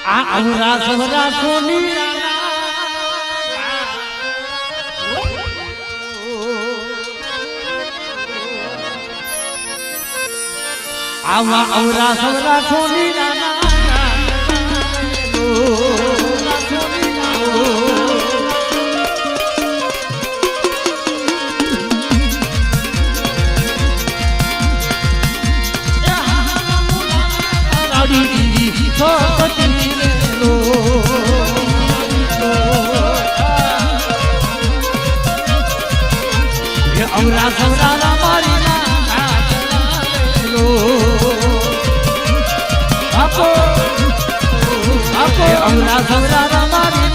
આ અમરા સવરા સોની આવા અમરા સવરા સોની અમરા સવરા મારી આપો આપો અમરા સવરા મારી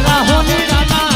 રાહોની રાના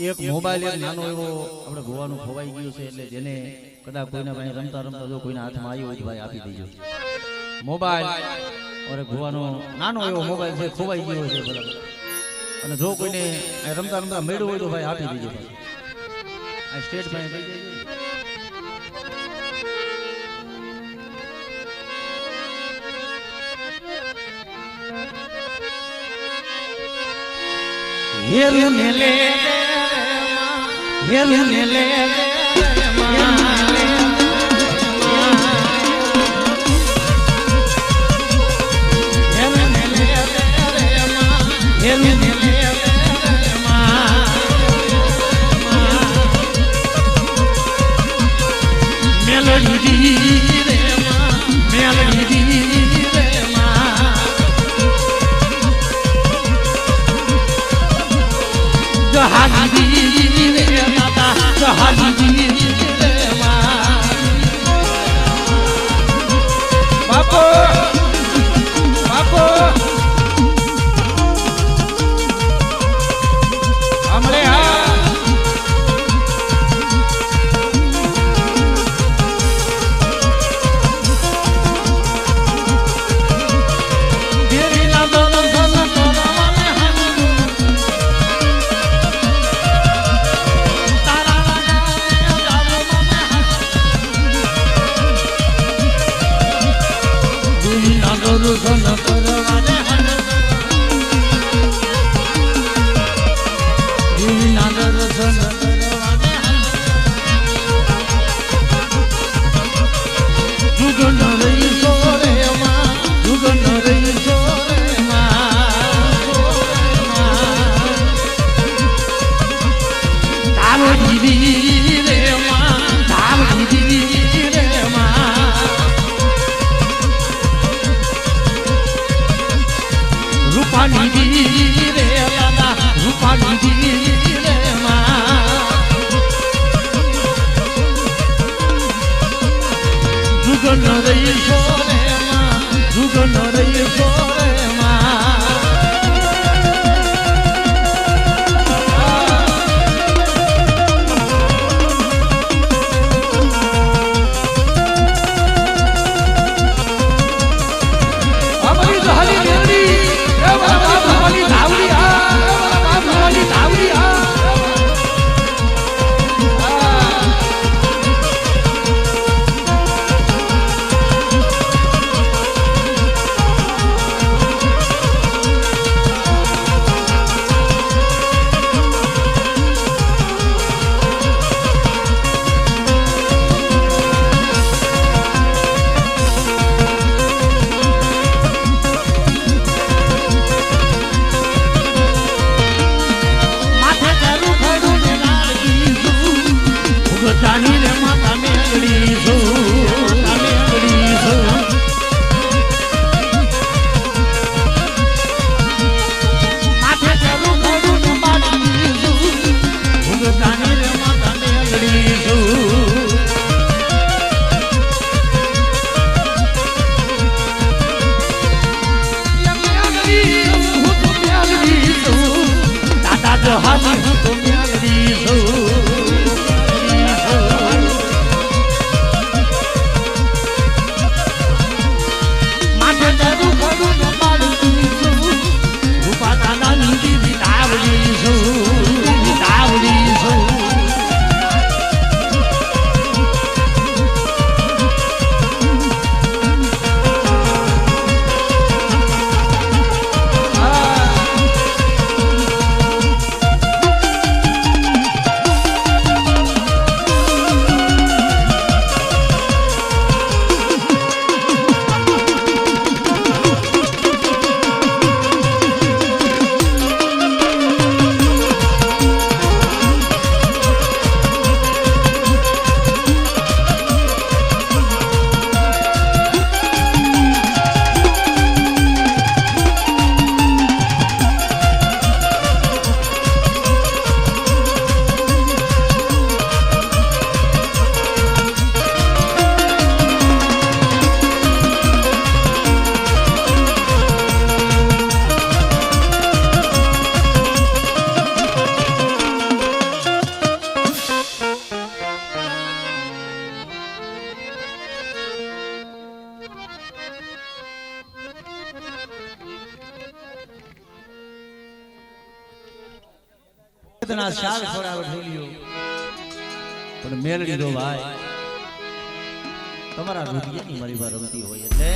એક મોબાઈલ એક નાનો એવો આપણે ગોવાનું ખોવાઈ ગયું છે એટલે જેને કદાચ કોઈના ભાઈ રમતા રમતા જો કોઈના હાથમાં આવ્યો હોય તો ભાઈ આપી દેજો મોબાઈલ અને ગોવાનો નાનો એવો મોબાઈલ છે ખોવાઈ ગયો છે બરાબર અને જો કોઈને રમતા રમતા મેળવ્યો હોય તો ભાઈ આપી દેજો આ સ્ટેટ ભાઈ લઈ જજો હેરું ને લે હેરું ને લે જગતના શાર છોડાવે ઢોલિયો પણ મેલડી દો ભાઈ તમારા રુધિરની મારી વાત રમતી હોય એટલે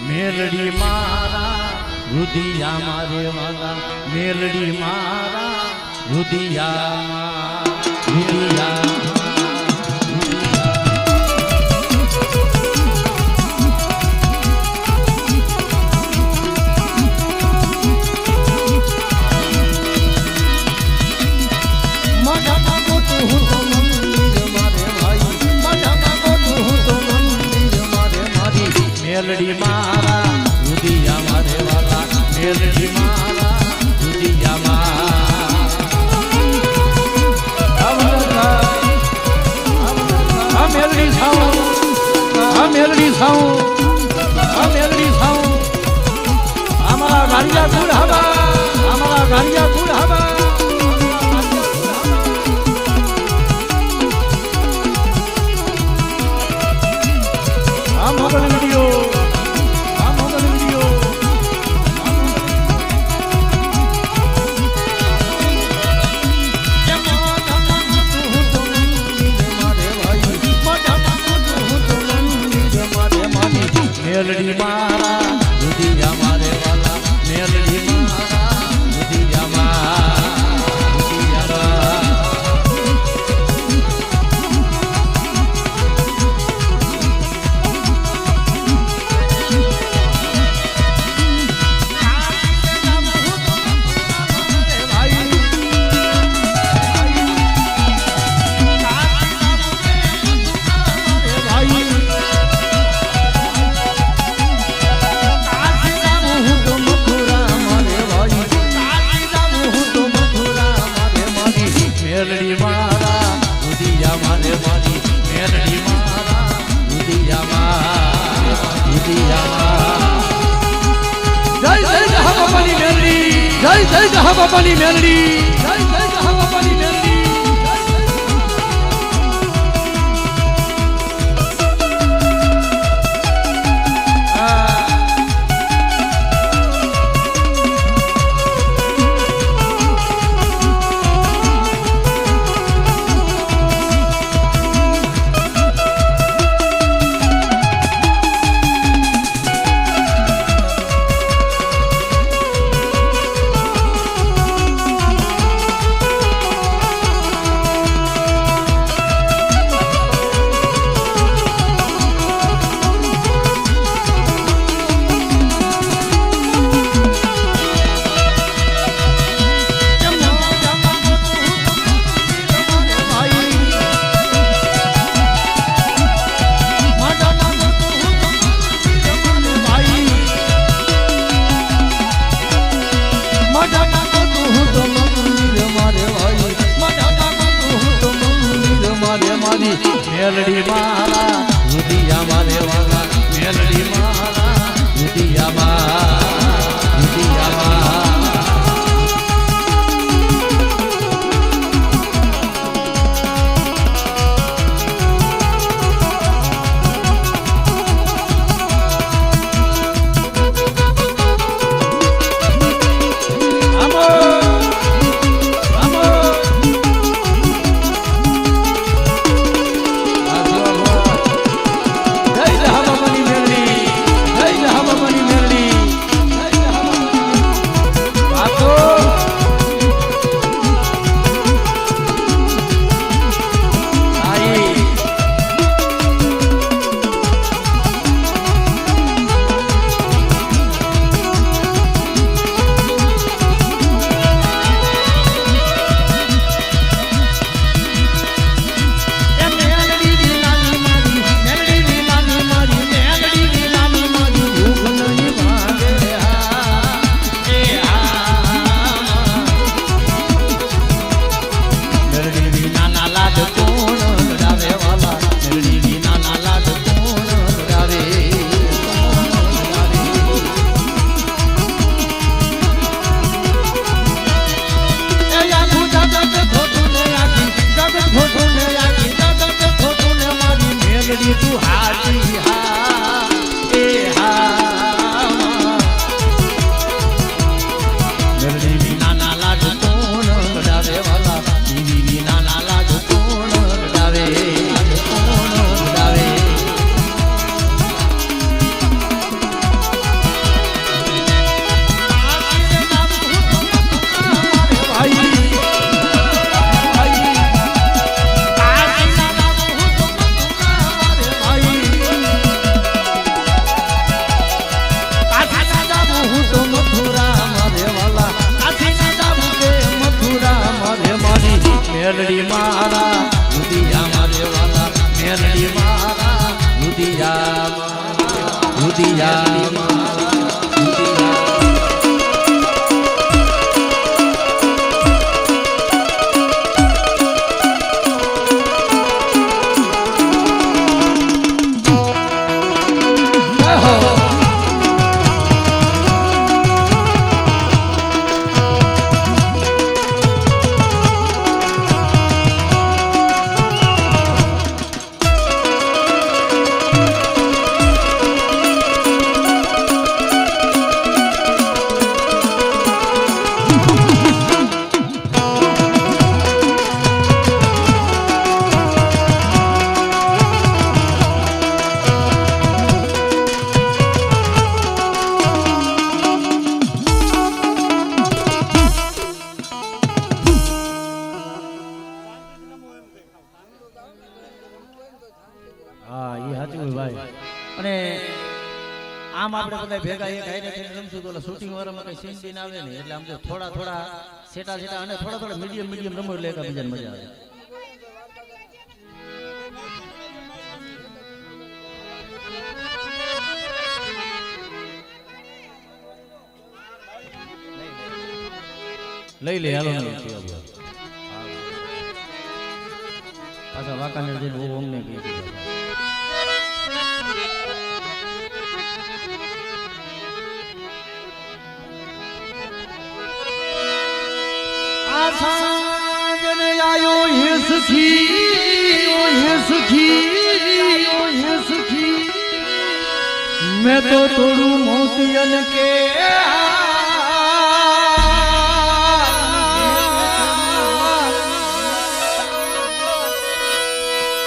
મેલડી મારા રુધિયા મારે વાલા મેલડી મારા રુધિયા રુધિયા મેલડી મારા રુધિયા મારે વાલા મેલડી મારા રુધિયા આ મેલડી થાઉં આ મેલડી થાઉં આ મેલડી થાઉં અમારા ગારિયા કુળ હવા અમારા ગારિયા કુળ હવા આ મોગલ વિડિયો મેલડી મારા રુધિયા મારે વાલા મેલડી મારા રુધિયા મેલડી મારા રુધિયા મારે મારી મેલડી મારા રુધિયા જય જય જહા બાપાની મેલડી જય જય જહા બાપાની મેલડી જય જય જહા બાપાની મેલડી મેલડી મારા રુધિયા મારે વાલા મેલડી મારા રુધિયા મેલડી તું હાજી હા એ હા મેલડી વિના ના લાજ કોણ લડાવે વાલા દીવી વિના ના લાજ કોણ લડાવે કોણ લડાવે મેલડી મારા રુદિયા મારે વાલા મેલડી મારા રુદિયા રુદિયા અને આમ આપણે બધા ભેગા એક હારે થઈને રમશું તો શૂટિંગ વાળામાં કઈ સીન સીન આવે ને એટલે આમ તો થોડા થોડા સેટા સેટા અને થોડા થોડા મીડિયમ મીડિયમ રમો એટલે બીજાને મજા આવે લઈ લે હાલો પાછા વાંકાનેર જઈને બહુ ઓમ ને કહી સાજન આયો હે સખી મેં તો થોડું મોતિયન કે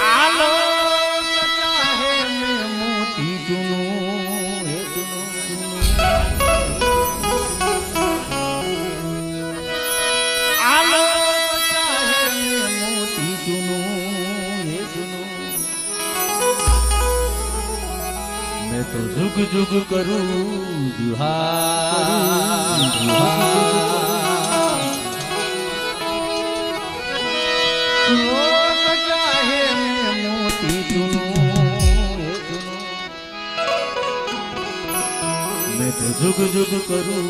આલો ચાહે મેં મોતી જુનું હે તો જુગ જુગ કરું જુહાર ચાહે મોતી મેં તો જુગ જુગ કરું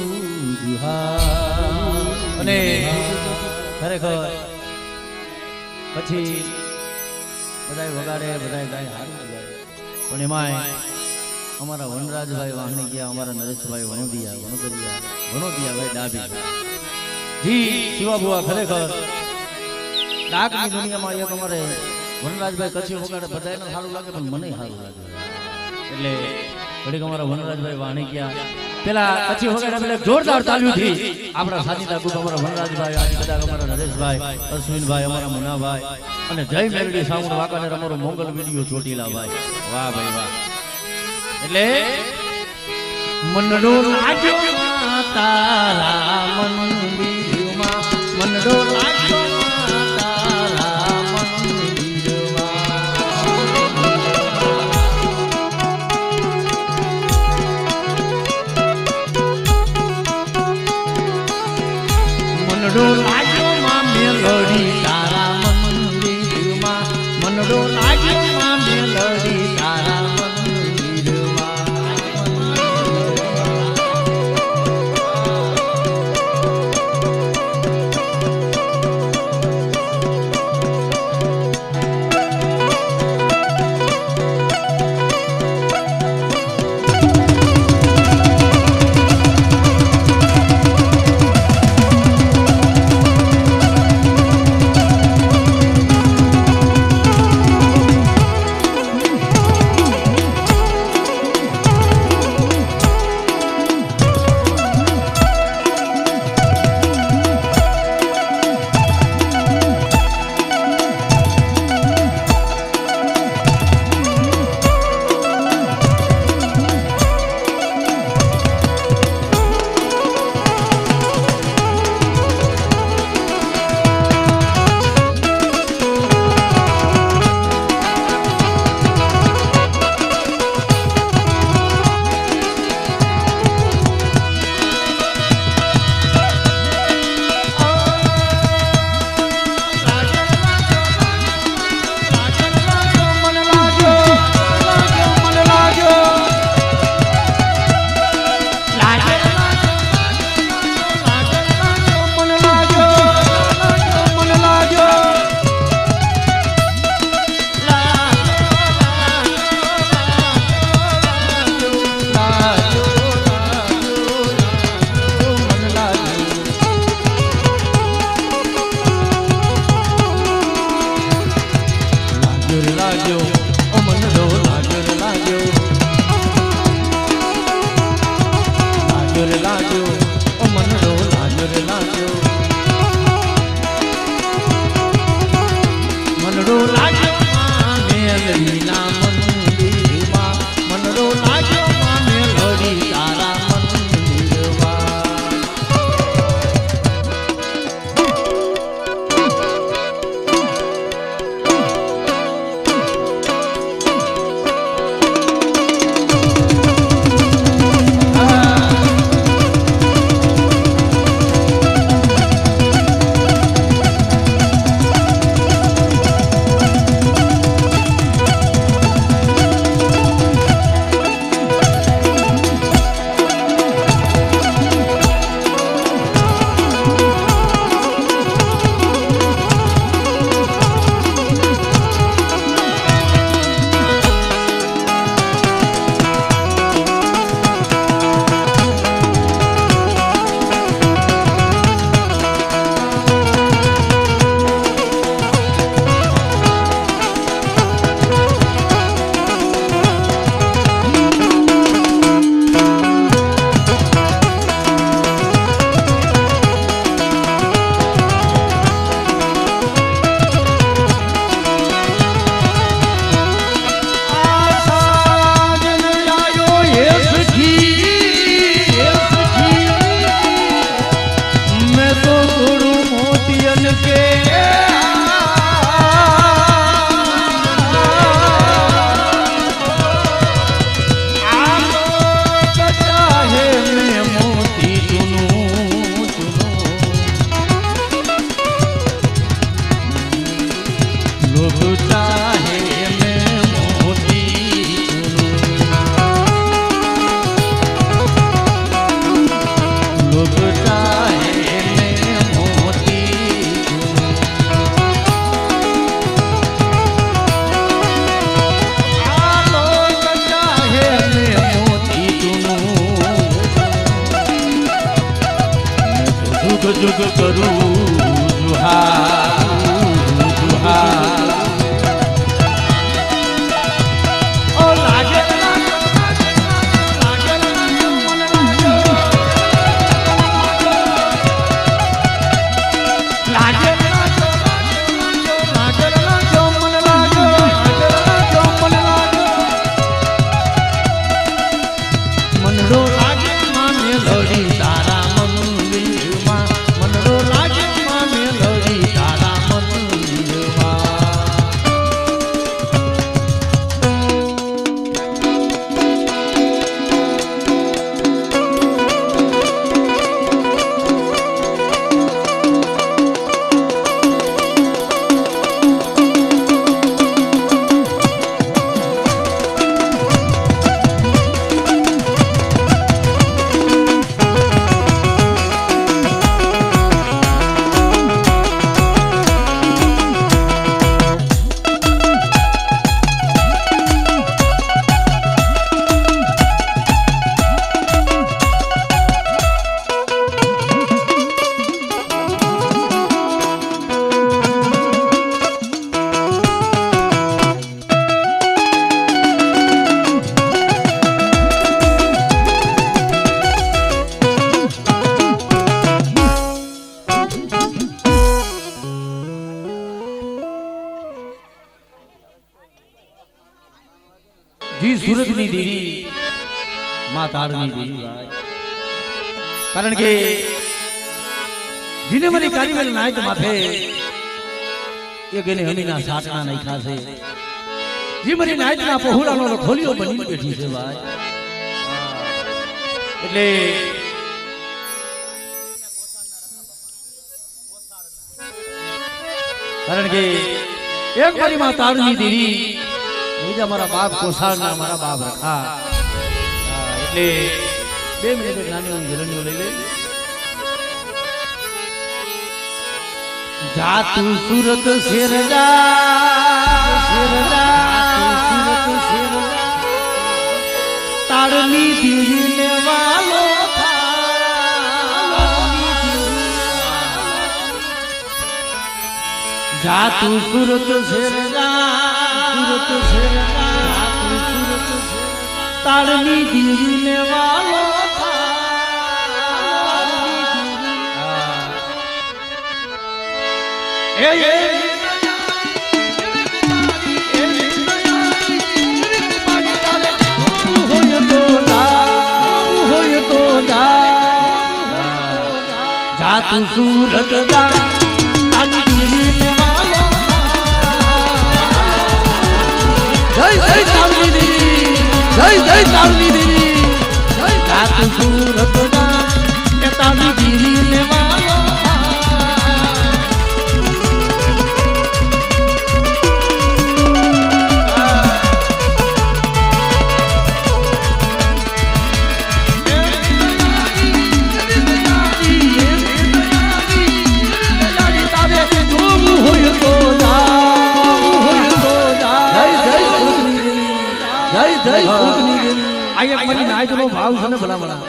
જુહાર અને ખરેખર પછી બધાય વગાડે બધાય ગાય હારું પણ એમાંય અમારા વનરાજભાઈ વાહણી ગયા અમારા નરેશભાઈ વણોદિયા ભાઈ ડાભી જી શિવાબુઆ ખરેખર ડાકની દુનિયામાં એક અમારે વનરાજભાઈ કચ્છી વગાડે બધાને સારું લાગે પણ મને સારું લાગે એટલે ઘડીક અમારા વનરાજભાઈ વાહણી ગયા પેલા કચ્છી વગાડે પેલા જોરદાર તાલીઓથી આપણા સાજીદા ગ્રુપ અમારા વનરાજભાઈ આજે કદાચ અમારા નરેશભાઈ અશ્વિનભાઈ અમારા મુનાભાઈ અને જય મેલડી સાઉન્ડ વાંકાનેર અમારો મોંગલ વિડીયો ચોટીલા ભાઈ વાહ ભાઈ વાહ એટલે મનડો લાગ્યો તારા મંદિરમાં મનડો લાગ્યો તારા મંદિરમાં મનડો લાગ્યો માં મેલડી તારા મંદિરમાં મનડો લાગ્યો માં મેલડી તારા નજર લાગ્યો મનડો લાગ્યો મેલડીના મંદિરમાં મનડો લાગ્યો મેલડી તારા મંદિરમાં जुग करूं जुहार जुहार ओ लागे मनडो लागे माने लड़ी तारा जी सूरजनी देवी मां तारनी देवी कारण के जिने मरी कारीवेल नायक माथे ये गेने हमीना साटना नहीं खासे जी मरी नायक ना पहुलानो खोलियो बनी बैठी छे भाई એટલે कारण के एक बारी मां तारनी देवी બીજા મારા બાપ કોસાળના મારા બાપ રખા એટલે 2 મિનિટ નાની જલણીઓ લઈ લે જા તું સુરત શેરજા શેરજા સુરત શેરજા તારની દીવીને વાલો જા તું સુરત શેરજા सूरत शेरजा सूरत तारनी दीवी ने वालो था તું સુરત જા તારી દીવી વાલો જય જય તારી દીવી જય જય તારી દીવી જા તું સુરત જા કે તારી દીવી વાલો ભાવ છે ને ભલા ભલા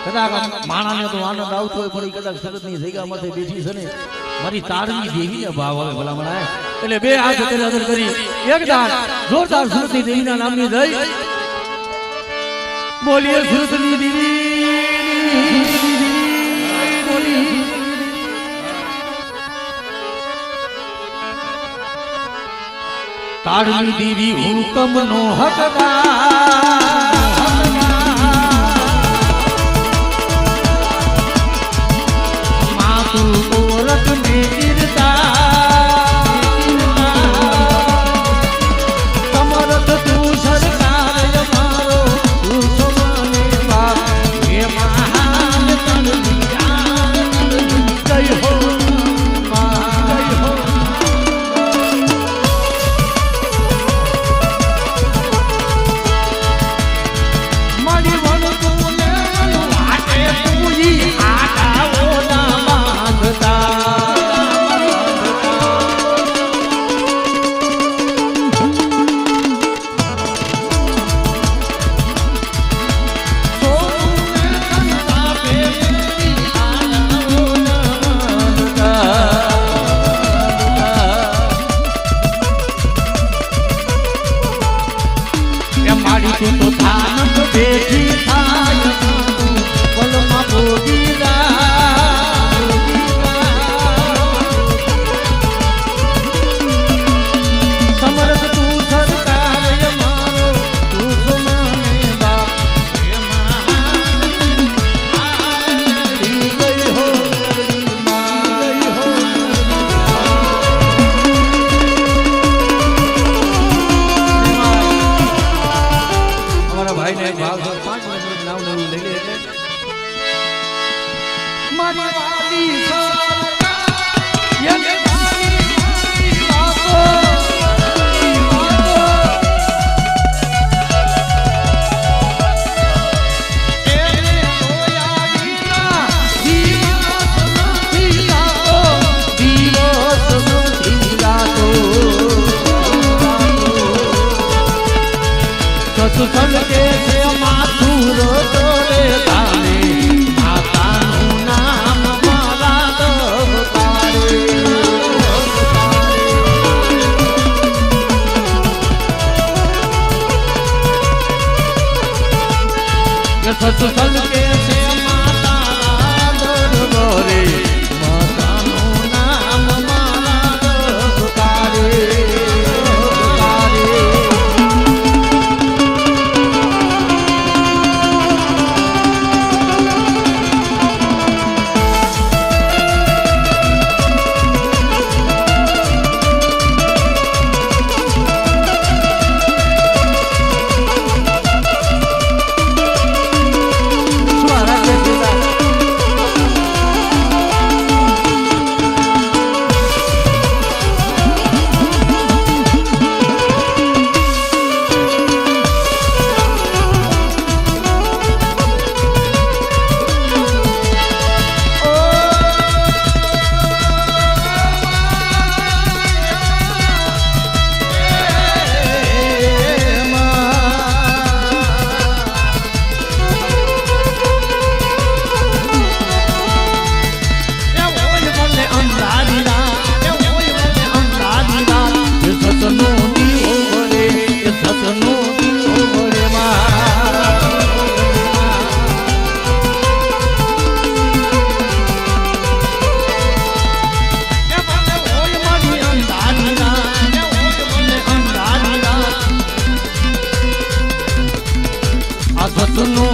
કદાચ માણાને તો આનંદ આવતો હોય પણ કદાચ સુરતની જગ્યામાંથી બેઠી છે ને મારી તારની દેવીને ભાવ આવે ભલા ભલા એટલે બે હાથ કરી આદર કરી એક દાન જોરદાર સુરતની દેવીના નામની જય બોલીએ સુરતની દેવી તારની દેવી હુકમ નો હકદાર ઓરખ ને સમરથ તું સરકાર મારો તું સોમાને બાપ હે મહાન તન જય હો મારી વણ તું ને વાટે પૂરી આટાઓ તું તો થાનક બેઠી થાય પલમાં ભોગી સમરથ તું સરકાર મારો તું સોમાને બાપ ગઈ હો ભાઈ ને ભાવ 5 મિનિટ નામ લઈ લે મારી વાલી સરકાર યે મારી વાતો એને જોયા વિના દિવસ નથી લાતો દિવસ નથી લાતો સત્સંગ કે છે માથું રોતો રે તારે માતાનું નામ મારા દવતારે સત્સંગ કે છે માતા દરબારે માતાનું નામ મારા દવતારે સપનું